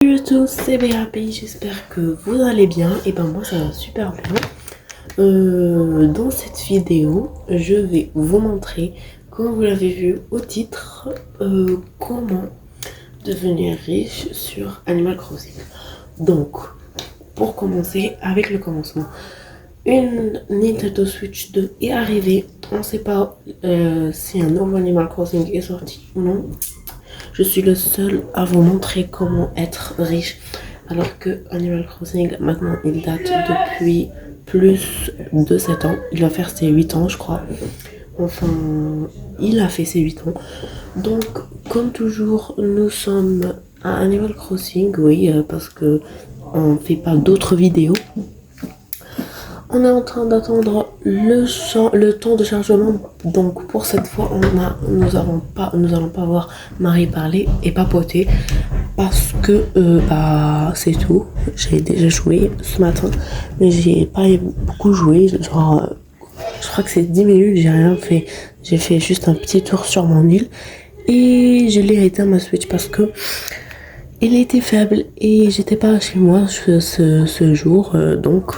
Salut à tous, c'est BAPI, j'espère que vous allez bien. Et ben moi ça va super bien. Dans cette vidéo, je vais vous montrer, comme vous l'avez vu au titre, comment devenir riche sur Animal Crossing. Donc, pour commencer avec le commencement, une Nintendo Switch 2 est arrivée. On ne sait pas si un nouveau Animal Crossing est sorti ou non. Je suis le seul à vous montrer comment être riche. Alors que Animal Crossing, maintenant, il date depuis plus de 7 ans. Il va faire ses 8 ans, je crois. Enfin, il a fait ses 8 ans. Donc, comme toujours, nous sommes à Animal Crossing, oui, parce que on ne fait pas d'autres vidéos. On est en train d'attendre le temps de chargement. Donc pour cette fois, nous allons pas voir Marie parler et papoter parce que c'est tout. J'ai déjà joué ce matin, mais j'ai pas beaucoup joué. Genre, je crois que c'est 10 minutes. J'ai rien fait. J'ai fait juste un petit tour sur mon île et je l'ai éteint ma Switch parce que il était faible et j'étais pas chez moi ce jour, donc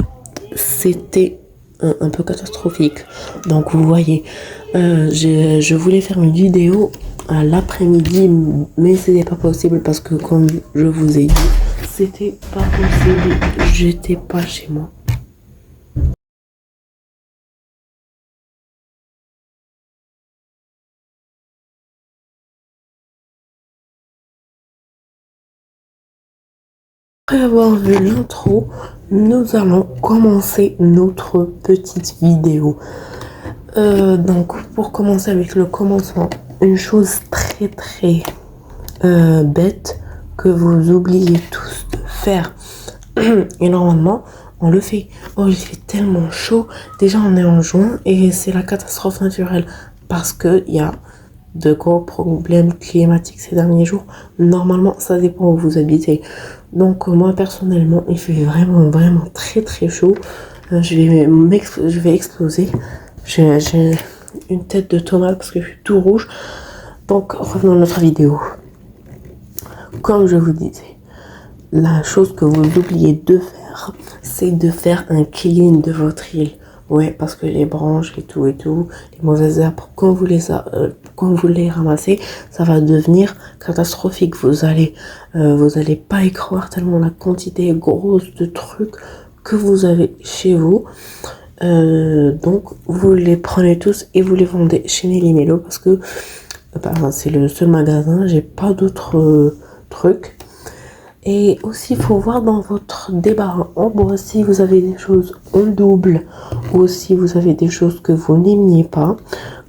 c'était un peu catastrophique. Donc vous voyez, je voulais faire une vidéo à l'après-midi, mais c'était pas possible parce que comme je vous ai dit, c'était pas possible, j'étais pas chez moi. Après avoir vu l'intro, nous allons commencer notre petite vidéo. Donc pour commencer avec le commencement, une chose très bête que vous oubliez tous de faire et normalement on le fait. Oh, il fait tellement chaud, déjà on est en juin et c'est la catastrophe naturelle parce que il y a de gros problèmes climatiques ces derniers jours. Normalement ça dépend où vous habitez, donc moi personnellement il fait vraiment très chaud. Je vais exploser. J'ai une tête de tomate parce que je suis tout rouge. Donc revenons à notre vidéo. Comme je vous disais, la chose que vous oubliez de faire, c'est de faire un clean de votre île. Ouais, parce que les branches et tout, les mauvaises herbes, quand vous les ramassez, ça va devenir catastrophique. Vous allez pas y croire tellement la quantité grosse de trucs que vous avez chez vous. Donc vous les prenez tous et vous les vendez chez Nelly Mello parce que c'est le seul magasin, j'ai pas d'autres trucs. Et aussi, il faut voir dans votre débarras en bois si vous avez des choses en double ou si vous avez des choses que vous n'aimiez pas.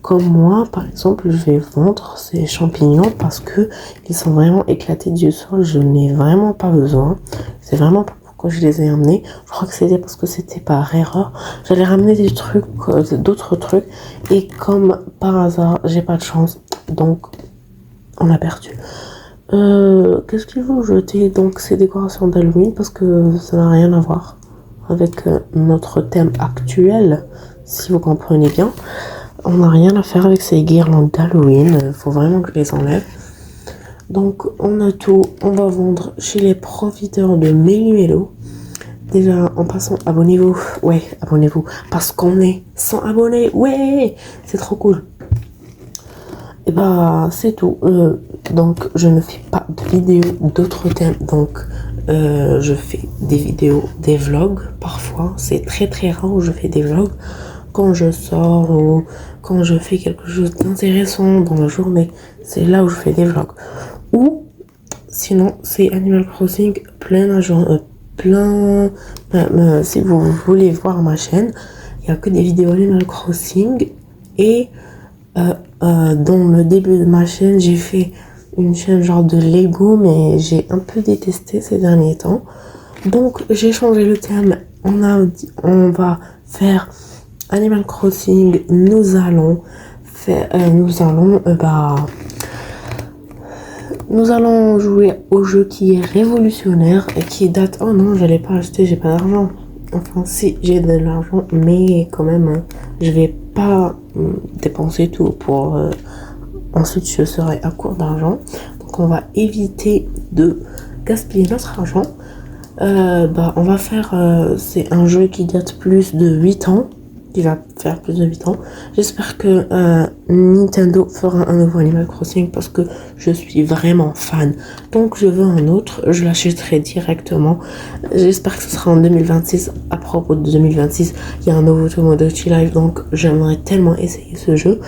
Comme moi, par exemple, je vais vendre ces champignons parce que ils sont vraiment éclatés du sol. Je n'ai vraiment pas besoin. C'est vraiment pas pourquoi je les ai amenés. Je crois que c'était parce que c'était par erreur. J'allais ramener des trucs, d'autres trucs. Et comme par hasard, j'ai pas de chance. Donc, on a perdu. Qu'est-ce qu'il faut jeter? Donc ces décorations d'Halloween parce que ça n'a rien à voir avec notre thème actuel, si vous comprenez bien. On n'a rien à faire avec ces guirlandes d'Halloween, faut vraiment que je les enlève. Donc on a tout, on va vendre chez les profiteurs de Meluelo. Déjà en passant, abonnez-vous, ouais, abonnez-vous, parce qu'on est 100 abonnés, ouais, c'est trop cool. Et c'est tout. Donc je ne fais pas de vidéos d'autres thèmes. Donc je fais des vidéos, des vlogs parfois. C'est très rare où je fais des vlogs. Quand je sors ou quand je fais quelque chose d'intéressant dans la journée, c'est là où je fais des vlogs. Ou sinon c'est Animal Crossing si vous voulez voir ma chaîne, il n'y a que des vidéos Animal Crossing et dans le début de ma chaîne, j'ai fait une chaîne genre de Lego, mais j'ai un peu détesté ces derniers temps. Donc j'ai changé le thème. On va faire Animal Crossing. Nous allons jouer au jeu qui est révolutionnaire et qui date. Oh non, je l'ai pas acheté, j'ai pas d'argent. Enfin, si, j'ai de l'argent, mais quand même, je vais pas dépenser tout pour. Ensuite, je serai à court d'argent. Donc, on va éviter de gaspiller notre argent. On va faire, c'est un jeu qui date plus de 8 ans, qui va faire plus de 8 ans. J'espère que Nintendo fera un nouveau Animal Crossing parce que je suis vraiment fan. Donc je veux un autre, je l'achèterai directement. J'espère que ce sera en 2026. À propos de 2026, il y a un nouveau Tomodachi Life, donc j'aimerais tellement essayer ce jeu.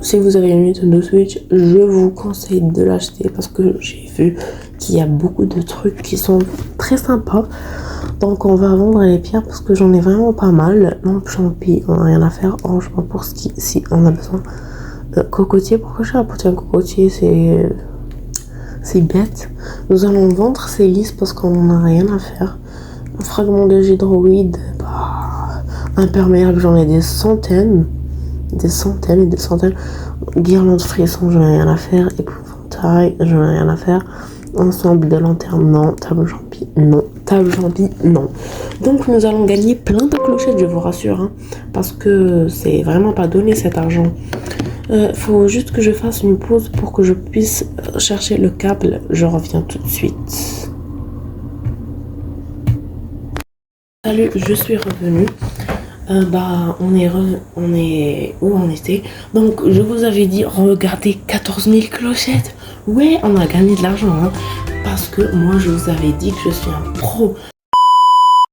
Si vous avez une Nintendo Switch, je vous conseille de l'acheter parce que j'ai vu qu'il y a beaucoup de trucs qui sont très sympas. Donc on va vendre les pierres parce que j'en ai vraiment pas mal. Non, champi, on n'a rien à faire. Franchement, pour ce qui, si on a besoin. Cocotier, pourquoi j'ai apporté un cocotier? C'est bête. Nous allons vendre ces listes parce qu'on n'en a rien à faire. Un fragment de gidroïde, imperméable, j'en ai des centaines. Des centaines et des centaines. Guirlande frisson, j'en ai rien à faire. Épouvantail, j'en ai rien à faire. Ensemble de lanternes, non. Table champi, non. Table champi, non. Donc nous allons gagner plein de clochettes, je vous rassure. Hein, parce que c'est vraiment pas donné cet argent. Faut juste que je fasse une pause pour que je puisse chercher le câble. Je reviens tout de suite. Salut, je suis revenue. On est où on était. Donc je vous avais dit, regardez 14 000 clochettes. Ouais, on a gagné de l'argent, hein, parce que moi je vous avais dit que je suis un pro.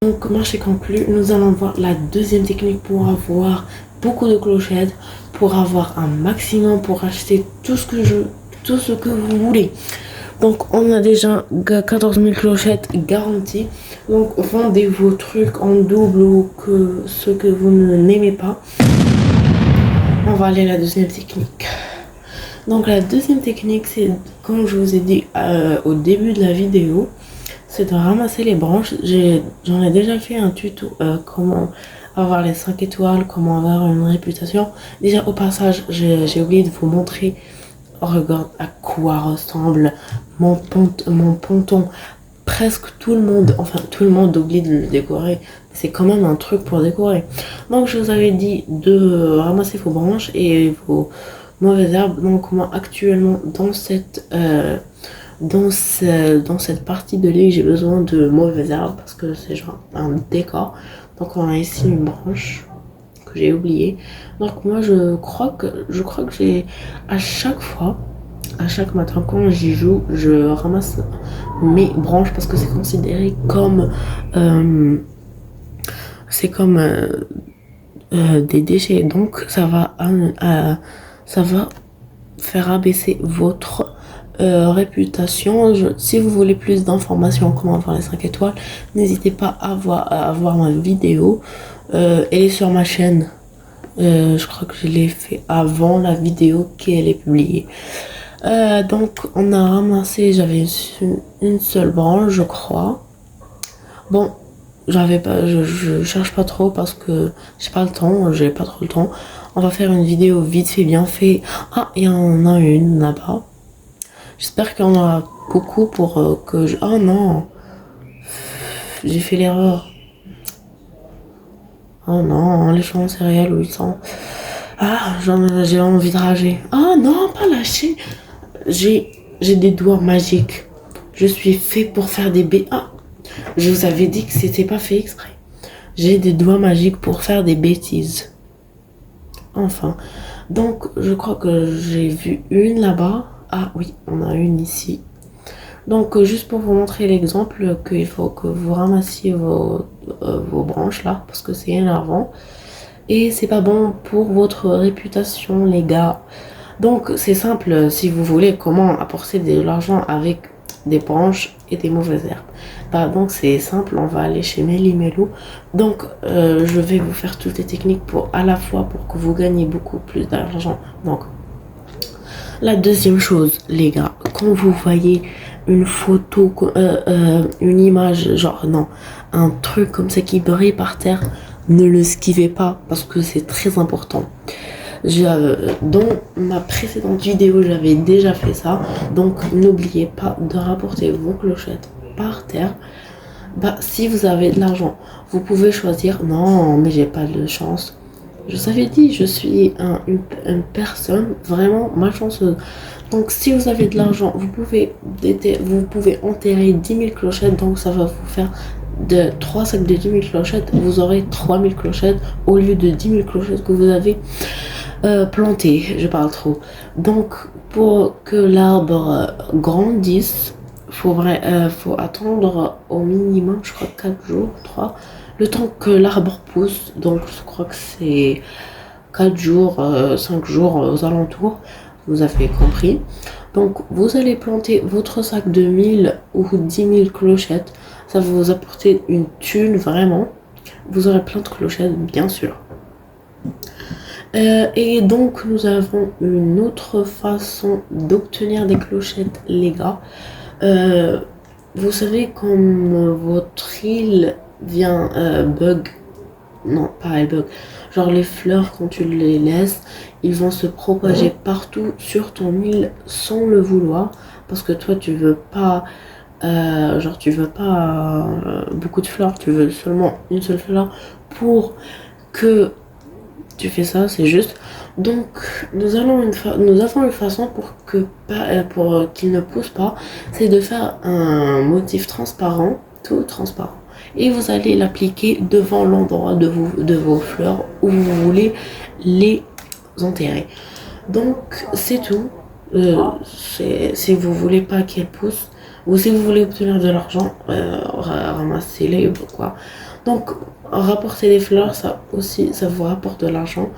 Donc marché conclu, nous allons voir la deuxième technique pour avoir beaucoup de clochettes, pour avoir un maximum, pour acheter tout ce que vous voulez. Donc on a déjà 14 000 clochettes garanties. Donc vendez vos trucs en double ou que ce que vous n'aimez pas. On va aller à la deuxième technique. Donc la deuxième technique, c'est comme je vous ai dit au début de la vidéo, c'est de ramasser les branches. J'en ai déjà fait un tuto comment avoir les 5 étoiles, comment avoir une réputation. Déjà au passage, j'ai oublié de vous montrer. Regarde à quoi ressemble mon ponton. Presque tout le monde oublie de le décorer. C'est quand même un truc pour décorer. Donc je vous avais dit de ramasser vos branches et vos mauvaises herbes. Donc moi actuellement dans cette partie de l'île, j'ai besoin de mauvaises herbes parce que c'est genre un décor. Donc on a ici une branche que j'ai oubliée. Donc moi je crois que j'ai à chaque matin quand j'y joue, je ramasse mes branches parce que c'est considéré comme des déchets. Donc ça va faire abaisser votre réputation. Si vous voulez plus d'informations comment avoir les 5 étoiles, n'hésitez pas à voir ma vidéo. Elle est sur ma chaîne. Je crois que je l'ai fait avant la vidéo qui est publiée. Donc on a ramassé, j'avais une seule branche je crois. Bon, je cherche pas trop parce que j'ai pas trop le temps. On va faire une vidéo vite fait, bien fait. Ah, il y en a une là-bas. J'espère qu'il y en aura beaucoup pour que je... Oh non, j'ai fait l'erreur. Oh non, les champs céréales où ils sont. Ah, j'ai envie de rager. Ah non, pas lâcher. J'ai des doigts magiques. Je suis fait pour faire des bêtises. Ah, je vous avais dit que c'était pas fait exprès. J'ai des doigts magiques pour faire des bêtises. Enfin. Donc, je crois que j'ai vu une là-bas. Ah oui, on a une ici. Donc, juste pour vous montrer l'exemple, qu'il faut que vous ramassiez vos branches là, parce que c'est énervant. Et c'est pas bon pour votre réputation, les gars. Donc c'est simple, si vous voulez comment apporter de l'argent avec des branches et des mauvaises herbes. Donc c'est simple, on va aller chez Méli-Mélou. Donc je vais vous faire toutes les techniques pour que vous gagnez beaucoup plus d'argent. Donc la deuxième chose, les gars, quand vous voyez une photo, une image, genre non, un truc comme ça qui brille par terre, ne le esquivez pas parce que c'est très important. Dans ma précédente vidéo, j'avais déjà fait ça. Donc, n'oubliez pas de rapporter vos clochettes par terre. Si vous avez de l'argent, vous pouvez choisir. Non, mais j'ai pas de chance. Je vous avais dit, je suis une personne vraiment malchanceuse. Donc si vous avez de l'argent, vous pouvez enterrer 10 000 clochettes, donc ça va vous faire de 3 sacs de 10 000 clochettes, vous aurez 3 000 clochettes au lieu de 10 000 clochettes que vous avez plantées. Je parle trop. Donc pour que l'arbre grandisse, faut attendre au minimum, je crois 4 jours, 3, le temps que l'arbre pousse. Donc je crois que c'est 4 jours, 5 jours aux alentours. Vous avez compris. Donc, vous allez planter votre sac de 1000 ou 10 000 clochettes. Ça va vous apporter une thune, vraiment. Vous aurez plein de clochettes, bien sûr. Et donc, nous avons une autre façon d'obtenir des clochettes, les gars. Vous savez, comme votre île vient bug. Non, pas elle bug. Genre les fleurs, quand tu les laisses, ils vont se propager partout sur ton île sans le vouloir. Parce que toi, tu veux pas, beaucoup de fleurs, tu veux seulement une seule fleur pour que tu fais ça, c'est juste. Donc, nous avons une façon pour qu'il ne pousse pas, c'est de faire un motif transparent, tout transparent. Et vous allez l'appliquer devant l'endroit de vos fleurs où vous voulez les enterrer. Donc, c'est tout. Si vous voulez pas qu'elles poussent, ou si vous voulez obtenir de l'argent, ramassez-les ou quoi. Donc, rapporter des fleurs, ça aussi, ça vous rapporte de l'argent.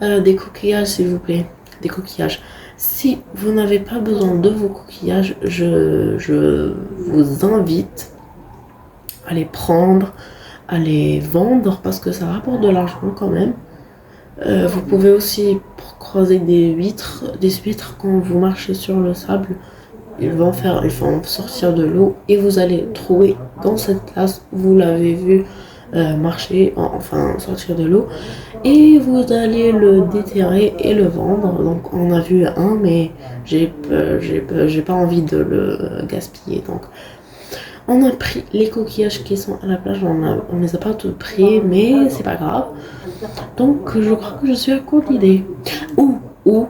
Des coquillages, s'il vous plaît. Des coquillages. Si vous n'avez pas besoin de vos coquillages, je vous invite à les prendre, à les vendre parce que ça rapporte de l'argent quand même. Vous pouvez aussi croiser des huîtres quand vous marchez sur le sable. Ils vont sortir de l'eau et vous allez trouver dans cette place, vous l'avez vu sortir de l'eau, et vous allez le déterrer et le vendre. Donc on a vu un, mais j'ai pas envie de le gaspiller. Donc on a pris les coquillages qui sont à la plage, on les a pas tous pris, mais c'est pas grave. Donc je crois que je suis à court d'idées. Ou,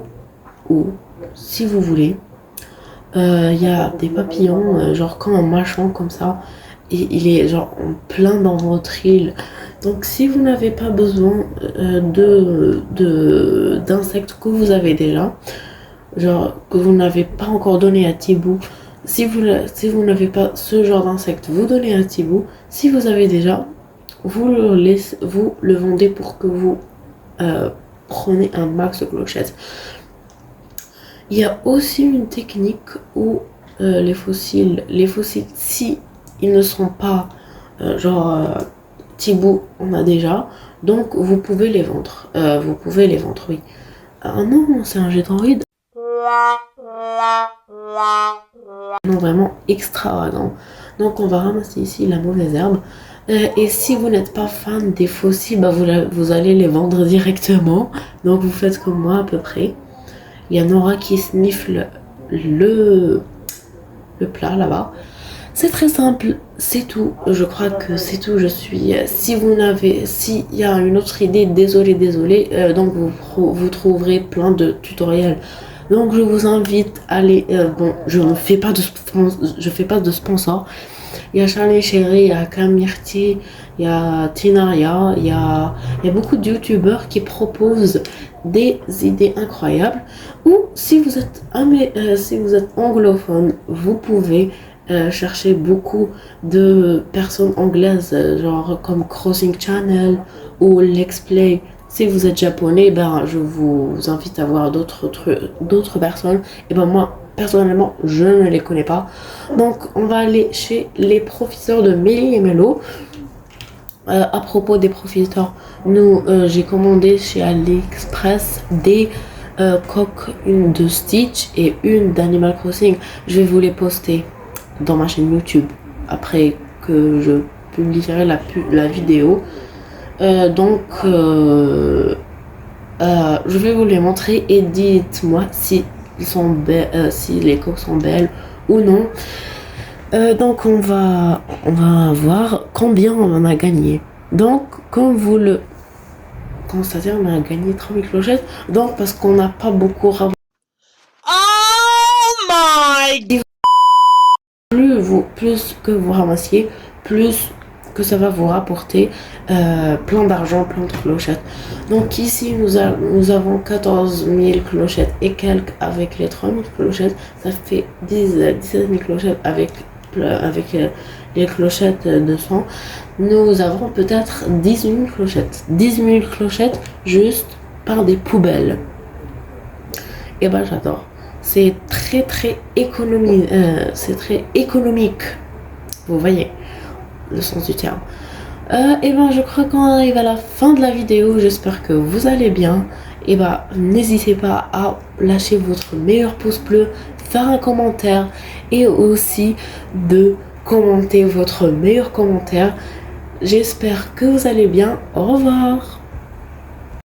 si vous voulez, il y a des papillons, genre comme un machin comme ça, et il est genre en plein dans votre île. Donc si vous n'avez pas besoin d'insectes que vous avez déjà, genre que vous n'avez pas encore donné à Thibaut, si vous n'avez pas ce genre d'insectes, vous donnez à Thibaut. Si vous avez déjà, vous le vendez pour que vous prenez un max de clochettes. Il y a aussi une technique où les fossiles, si ils ne sont pas Thibaut on a déjà, donc vous pouvez les vendre. Oui. Ah non, c'est un jet Android. Non, vraiment extravagant. Donc on va ramasser ici la mauvaise herbe. Et si vous n'êtes pas fan des fossiles, bah vous allez les vendre directement. Donc vous faites comme moi à peu près. Il y a Nora qui snifle le plat là-bas. C'est très simple, c'est tout. Je crois que c'est tout. S'il y a une autre idée, désolé. Donc vous trouverez plein de tutoriels. Donc je vous invite à aller. Je ne fais pas de sponsor. Il y a Charlie Chéri, il y a Kamirti, il y a Tinaria, il y a beaucoup de youtubeurs qui proposent des idées incroyables. Ou si vous êtes anglophone, vous pouvez chercher beaucoup de personnes anglaises, genre comme Crossing Channel ou Let's Play. Si vous êtes japonais, je vous invite à voir d'autres personnes. Et moi, personnellement, je ne les connais pas. Donc, on va aller chez les profiteurs de Mélie et Mélo. À propos des profiteurs, j'ai commandé chez AliExpress des coques, une de Stitch et une d'Animal Crossing. Je vais vous les poster dans ma chaîne YouTube après que je publierai la vidéo. Je vais vous les montrer et dites-moi si les coques sont belles ou non. Donc on va voir combien on en a gagné. Donc comme vous le constatez, on a gagné 3000 clochettes. Donc parce qu'on n'a pas beaucoup plus que vous ramassiez, plus que ça va vous rapporter plein d'argent, plein de clochettes. Donc ici, nous avons 14 000 clochettes et quelques avec les 3 000 clochettes. Ça fait 17 000 clochettes avec les clochettes de sang. Nous avons peut-être 10 000 clochettes. 10 000 clochettes juste par des poubelles. Et ben j'adore. C'est très économique. Vous voyez le sens du terme. Et ben je crois qu'on arrive à la fin de la vidéo. J'espère que vous allez bien. Et ben n'hésitez pas à lâcher votre meilleur pouce bleu, faire un commentaire et aussi de commenter votre meilleur commentaire. J'espère que vous allez bien. Au revoir.